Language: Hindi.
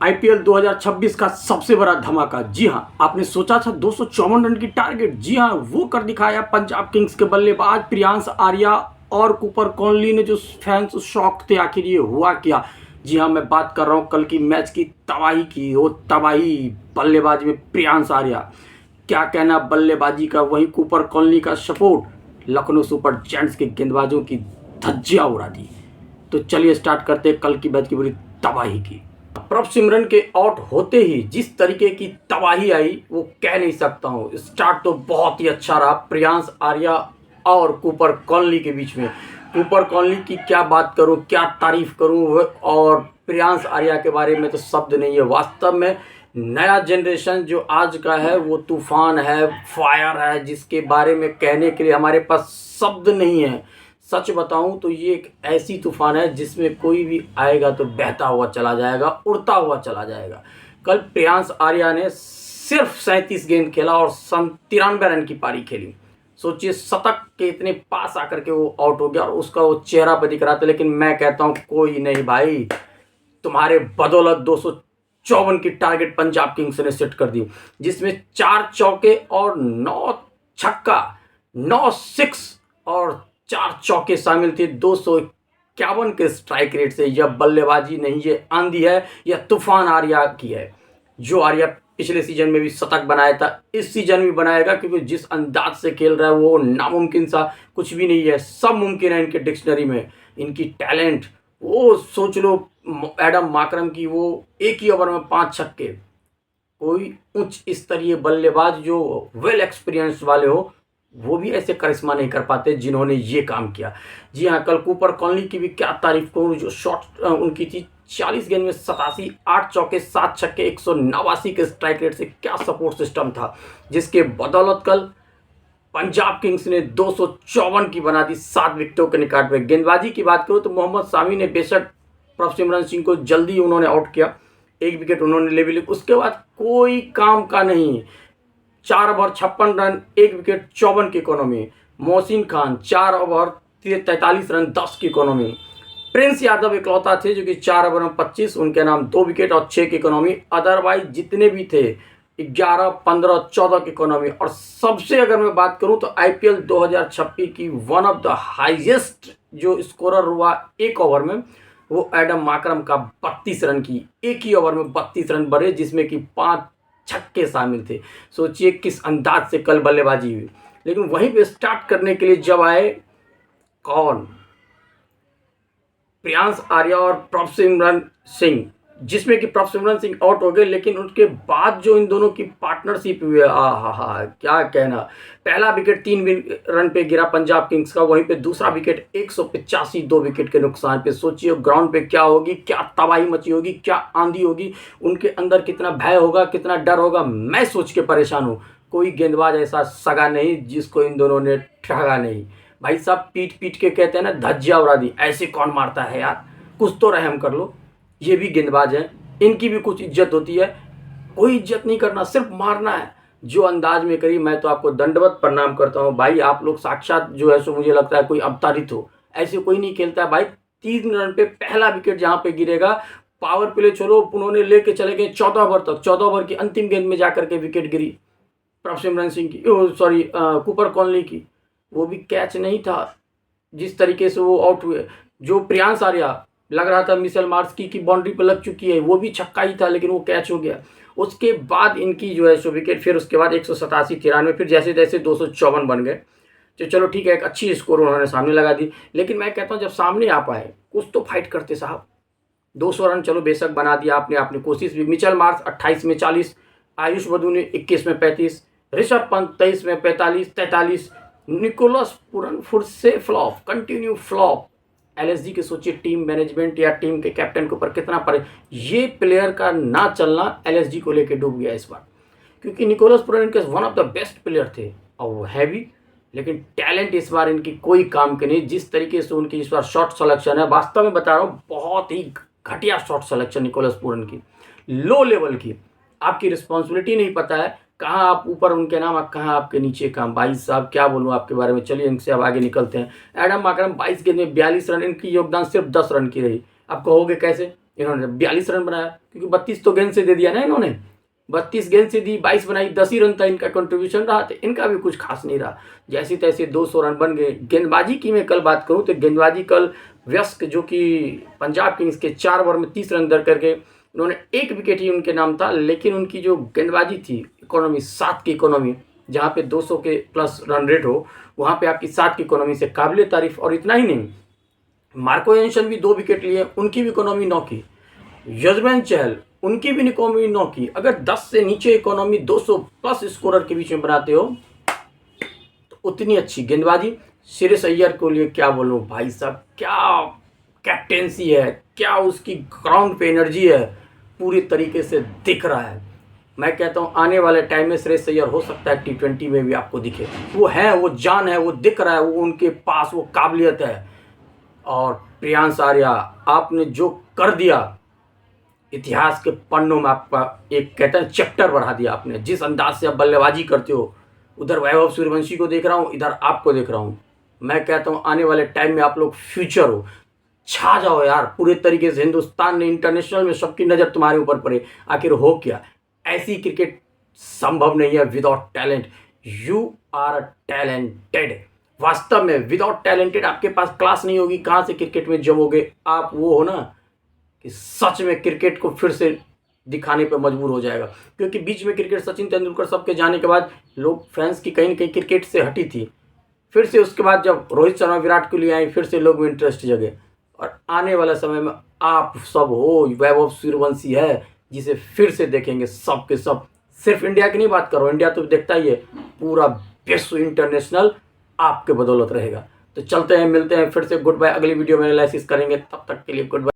आईपीएल 2026 का सबसे बड़ा धमाका। जी हां, आपने सोचा था 254 रन की टारगेट। जी हां, वो कर दिखाया पंजाब किंग्स के बल्लेबाज प्रियांश आर्या और कूपर कॉनली ने, जो फैंस शॉक थे आखिर ये हुआ क्या। जी हां, मैं बात कर रहा हूं कल की मैच की तबाही की। वो तबाही बल्लेबाजी में प्रियांश आर्या, क्या कहना बल्लेबाजी का, वही कूपर कॉनली का सपोर्ट, लखनऊ सुपर जायंट्स के गेंदबाजों की धज्जियां उड़ा दी। तो चलिए स्टार्ट करते हैं कल की मैच की बुरी तबाही की। प्रभ सिमरन के आउट होते ही जिस तरीके की तबाही आई वो कह नहीं सकता हूँ। स्टार्ट तो बहुत ही अच्छा रहा प्रियांश आर्या और कूपर कॉनली के बीच में। कूपर कॉनली की क्या बात करूँ, क्या तारीफ करूँ, और प्रियांश आर्या के बारे में तो शब्द नहीं है। वास्तव में नया जनरेशन जो आज का है वो तूफान है, फायर है, जिसके बारे में कहने के लिए हमारे पास शब्द नहीं है। सच बताऊं तो ये एक ऐसी तूफान है जिसमें कोई भी आएगा तो बहता हुआ चला जाएगा, उड़ता हुआ चला जाएगा। कल प्रियांश आर्या ने सिर्फ 37 गेंद खेला और 93 रन की पारी खेली। सोचिए, शतक के इतने पास आकर के वो आउट हो गया और उसका वो चेहरा पर दिख रहा था। लेकिन मैं कहता हूं कोई नहीं भाई, तुम्हारे बदौलत 254 की टारगेट पंजाब किंग्स ने सेट कर दी, जिसमें 4 चौके और 9 छक्का, 9 सिक्स और 4 चौके शामिल थे। 251 के स्ट्राइक रेट से। यह बल्लेबाजी नहीं, ये आंधी है, यह तूफान आर्या की है। जो आर्या पिछले सीजन में भी शतक बनाया था, इस सीजन भी बनाएगा, क्योंकि जिस अंदाज से खेल रहा है वो नामुमकिन सा कुछ भी नहीं है, सब मुमकिन है इनके डिक्शनरी में। इनकी टैलेंट, वो सोच लो एडम माकरम की, वो एक ही ओवर में 5 छक्के। कोई उच्च स्तरीय बल्लेबाज जो वेल एक्सपीरियंस वाले हो वो भी ऐसे करिश्मा नहीं कर पाते जिन्होंने ये काम किया। जी हाँ, कल कूपर कॉनली की भी क्या तारीफ करूँ, जो शॉट उनकी थी 40 गेंद में 87, 8 चौके 7 छक्के, 189 के स्ट्राइक रेट से। क्या सपोर्ट सिस्टम था, जिसके बदौलत कल पंजाब किंग्स ने 254 की बना दी 7 विकेटों के निकाट में। गेंदबाजी की बात करूँ तो मोहम्मद सामी ने बेशक प्रभ सिमरन सिंह को जल्दी उन्होंने आउट किया, 1 विकेट उन्होंने ले भी ली। उसके बाद कोई काम का नहीं। 4 ओवर 56 रन, 1 विकेट 54 की economy. Mohsin Khan 4 over 43 run, 10 की इकोनॉमी। प्रिंस यादव इकलौता थे जो कि 4 ओवर में 25, उनके नाम 2 विकेट और 6 की इकोनॉमी। अदरवाइज जितने भी थे 11, 15, 14 की इकोनॉमी। और सबसे अगर मैं बात करूं तो आईपीएल 2026 की वन ऑफ द हाईएस्ट जो स्कोरर हुआ एक ओवर में, वो एडम माकरम का 32 रन की, एक ही ओवर में 32 रन बने, जिसमें कि 5 छक्के शामिल थे। सोचिए किस अंदाज से कल बल्लेबाजी हुई। लेकिन वहीं पे स्टार्ट करने के लिए जब आए कौन, प्रियांश आर्या और प्रभ सिमरन सिंह, जिसमें कि प्रभ सिमरन सिंह आउट हो गए। लेकिन उसके बाद जो इन दोनों की पार्टनरशिप हुई है, हा क्या कहना। पहला विकेट 3 रन पे गिरा पंजाब किंग्स का, वहीं पे दूसरा विकेट 185 2 विकेट के नुकसान पे। सोचिए ग्राउंड पे क्या होगी, क्या तबाही मची होगी, क्या आंधी होगी, उनके अंदर कितना भय होगा, कितना डर होगा। मैं सोच के परेशान हूँ। कोई गेंदबाज ऐसा सगा नहीं जिसको इन दोनों ने ठगा नहीं। भाई साहब पीट पीट के कहते हैं ना, धज्जियां उड़ा दी। ऐसे कौन मारता है यार, कुछ तो रहम कर लो। ये भी गेंदबाज हैं, इनकी भी कुछ इज्जत होती है। कोई इज्जत नहीं करना, सिर्फ मारना है। जो अंदाज में करी, मैं तो आपको दंडवत प्रणाम करता हूँ भाई। आप लोग साक्षात जो है सो मुझे लगता है कोई अवतारित हो। ऐसे कोई नहीं खेलता है भाई। 3 रन पे पहला विकेट जहां पे गिरेगा, पावर प्ले छोड़ो, उन्होंने लेके चले गए 14 ओवर तक। 14 ओवर की अंतिम गेंद में जाकर के विकेट गिरी प्रभ सिमरन सिंह की, सॉरी कूपर कॉनली की। वो भी कैच नहीं था जिस तरीके से वो आउट हुए। जो प्रियांश आर्या, लग रहा था मिशेल मार्श की बाउंड्री पर लग चुकी है, वो भी छक्का ही था, लेकिन वो कैच हो गया। उसके बाद इनकी जो है सो विकेट, फिर उसके बाद 187, 93, फिर जैसे जैसे 254 बन गए। तो चलो ठीक है, एक अच्छी स्कोर उन्होंने सामने लगा दी। लेकिन मैं कहता हूँ जब सामने आ पाए कुछ तो फाइट करते साहब। 200 रन चलो बेशक बना दिया आपने, आपने कोशिश भी। मिचेल मार्श 28 में 40, आयुष बधू ने 21 में 35, ऋषभ पंत 23 में 45, 43, निकोलस पूरन फिर से फ्लॉप, कंटिन्यू फ्लॉप। एलएसजी के सोचिए टीम मैनेजमेंट या टीम के कैप्टन के ऊपर कितना पड़े। ये प्लेयर का ना चलना एलएसजी को लेके डूब गया इस बार, क्योंकि निकोलस पूरन के one of the best player थे और वो है भी। लेकिन टैलेंट इस बार इनकी कोई काम के नहीं। जिस तरीके से उनकी इस बार शॉट सिलेक्शन है, वास्तव में बता रहा हूँ बहुत ही घटिया शॉट सिलेक्शन निकोलस पूरन की, लो लेवल की। आपकी रिस्पॉन्सिबिलिटी नहीं पता है, कहाँ आप ऊपर उनके नाम और कहाँ आपके नीचे काम। भाई साहब क्या बोलूँ आपके बारे में। चलिए इनसे अब आगे निकलते हैं। एडम माकरम 22 गेंद में 42 रन, इनकी योगदान सिर्फ 10 रन की रही। आप कहोगे कैसे, इन्होंने 42 रन बनाया, क्योंकि 32 तो गेंद से दे दिया ना इन्होंने, 32 गेंद से दी, 22 बनाई, 10 ही रन था इनका कंट्रीब्यूशन रहा, तो इनका भी कुछ खास नहीं रहा। जैसे तैसे 200 रन बन गए। गेंदबाजी की मैं कल बात करूं तो गेंदबाजी कल व्यस्क, जो कि पंजाब किंग्स के 4 ओवर में 30 रन दर करके, उन्होंने 1 विकेट ही उनके नाम था, लेकिन उनकी जो गेंदबाजी थी, इकोनॉमी 7 की इकोनॉमी, जहाँ पे 200 के प्लस रन रेट हो, वहाँ पे आपकी 7 की इकोनॉमी से काबिल तारीफ। और इतना ही नहीं, मार्को एंशन भी 2 विकेट लिए, उनकी भी इकोनॉमी 9 की। यजवेंद्र चहल, उनकी भी इकोनॉमी 9 की। अगर 10 से नीचे इकोनॉमी 200 प्लस स्कोरर के बीच में बनाते हो तो उतनी अच्छी गेंदबाजी। श्रेयस अय्यर को लिए क्या बोलूं भाई साहब, क्या कैप्टेंसी है, क्या उसकी ग्राउंड पे एनर्जी है, पूरी तरीके से दिख रहा है। मैं कहता हूं आने वाले टाइम में श्रेयस अय्यर हो सकता है T20 में भी आपको दिखे। वो है, वो जान है, वो दिख रहा है, वो उनके पास वो काबिलियत है। और प्रियांश आर्या, आपने जो कर दिया, इतिहास के पन्नों में आपका एक कहते हैं चैप्टर बढ़ा दिया आपने। जिस अंदाज से आप बल्लेबाजी करते हो, उधर वैभव सूर्यवंशी को देख रहा हूँ, इधर आपको देख रहा हूँ। मैं कहता हूँ आने वाले टाइम में आप लोग फ्यूचर हो, छा जाओ यार पूरे तरीके से। हिंदुस्तान ने, इंटरनेशनल में सबकी नज़र तुम्हारे ऊपर पड़े। आखिर हो क्या, ऐसी क्रिकेट संभव नहीं है without talent. You are talented. वास्तव में विदाउट टैलेंटेड आपके पास क्लास नहीं होगी, कहाँ से क्रिकेट में जमोगे आप। वो हो ना कि सच में क्रिकेट को फिर से दिखाने पर मजबूर हो जाएगा। क्योंकि बीच में क्रिकेट सचिन तेंदुलकर सबके जाने के बाद लोग, फैंस की कहीं ना कहीं क्रिकेट से हटी थी। फिर से उसके बाद जब रोहित शर्मा विराट कोहली आए, फिर से लोग में इंटरेस्ट जगे। और आने वाला समय में आप सब हो, वैभव सूर्यवंशी है जिसे फिर से देखेंगे सब के सब। सिर्फ इंडिया की नहीं बात करो, इंडिया तो देखता ही है, पूरा विश्व इंटरनेशनल आपके बदौलत रहेगा। तो चलते हैं, मिलते हैं फिर से। Good bye. अगली वीडियो में एनालिसिस करेंगे, तब तक के लिए गुड बाय।